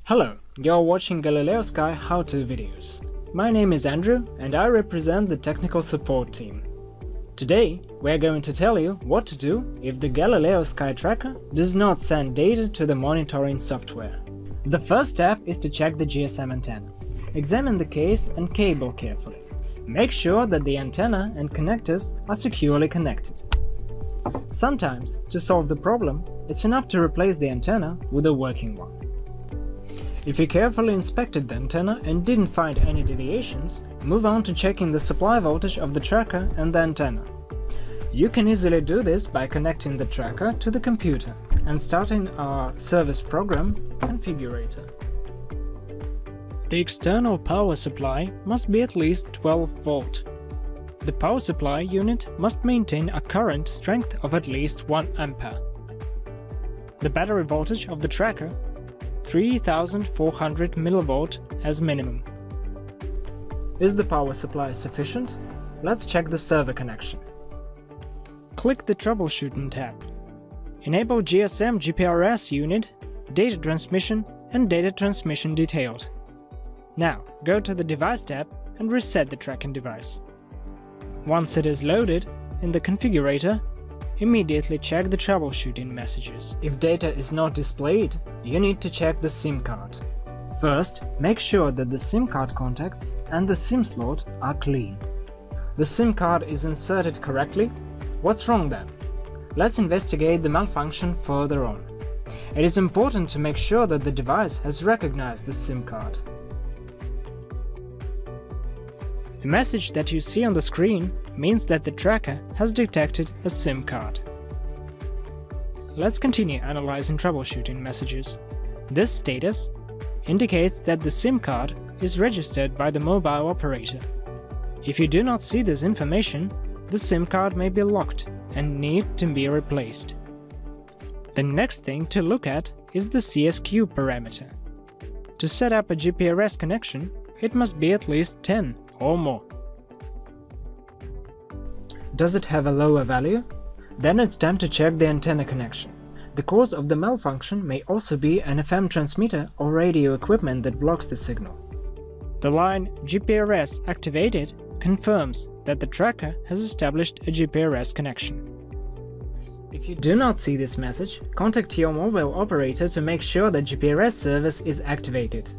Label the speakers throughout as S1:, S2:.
S1: Hello, you're watching Galileosky how-to videos. My name is Andrew and I represent the technical support team. Today, we're going to tell you what to do if the Galileosky tracker does not send data to the monitoring software. The first step is to check the GSM antenna. Examine the case and cable carefully. Make sure that the antenna and connectors are securely connected. Sometimes, to solve the problem, it's enough to replace the antenna with a working one. If you carefully inspected the antenna and didn't find any deviations, move on to checking the supply voltage of the tracker and the antenna. You can easily do this by connecting the tracker to the computer and starting our service program configurator. The external power supply must be at least 12 volt. The power supply unit must maintain a current strength of at least 1 ampere. The battery voltage of the tracker 3400 mV as minimum. Is the power supply sufficient? Let's check the server connection. Click the Troubleshooting tab. Enable GSM gprs unit, data transmission and data transmission detailed. Now go to the Device tab and reset the tracking device. Once it is loaded in the configurator, immediately check the troubleshooting messages. If data is not displayed, you need to check the SIM card. First, make sure that the SIM card contacts and the SIM slot are clean. The SIM card is inserted correctly. What's wrong then? Let's investigate the malfunction further on. It is important to make sure that the device has recognized the SIM card. The message that you see on the screen means that the tracker has detected a SIM card. Let's continue analyzing troubleshooting messages. This status indicates that the SIM card is registered by the mobile operator. If you do not see this information, the SIM card may be locked and need to be replaced. The next thing to look at is the CSQ parameter. To set up a GPRS connection, it must be at least 10 or more. Does it have a lower value? Then it's time to check the antenna connection. The cause of the malfunction may also be an FM transmitter or radio equipment that blocks the signal. The line GPRS activated confirms that the tracker has established a GPRS connection. If you do not see this message, contact your mobile operator to make sure that GPRS service is activated.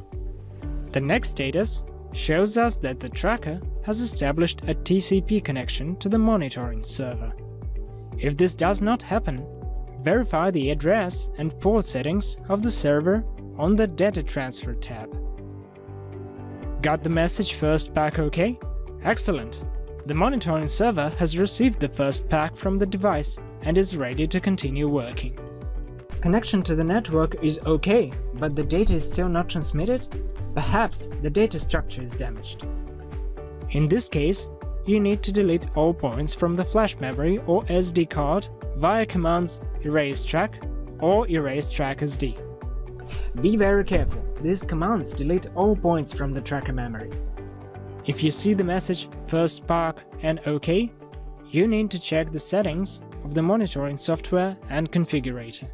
S1: The next status shows us that the tracker has established a TCP connection to the monitoring server. If this does not happen, verify the address and port settings of the server on the Data Transfer tab. Got the message first pack OK? Excellent! The monitoring server has received the first pack from the device and is ready to continue working. Connection to the network is OK, but the data is still not transmitted? Perhaps the data structure is damaged. In this case, you need to delete all points from the flash memory or SD card via commands erase track or erase track SD. Be very careful, these commands delete all points from the tracker memory. If you see the message first pack and OK, you need to check the settings of the monitoring software and configurator.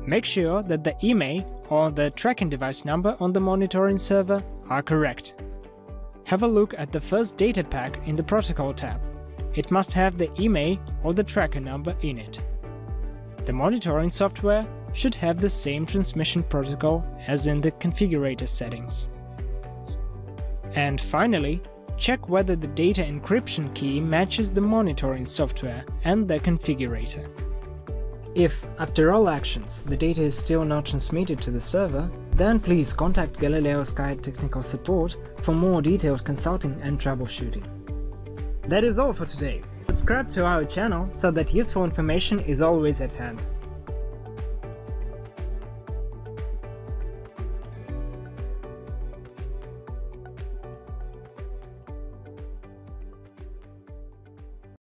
S1: Make sure that the email or the tracking device number on the monitoring server are correct. Have a look at the first data pack in the Protocol tab. It must have the email or the tracker number in it. The monitoring software should have the same transmission protocol as in the configurator settings. And finally, check whether the data encryption key matches the monitoring software and the configurator. If, after all actions, the data is still not transmitted to the server, then please contact Galileosky technical support for more detailed consulting and troubleshooting. That is all for today. Subscribe to our channel so that useful information is always at hand.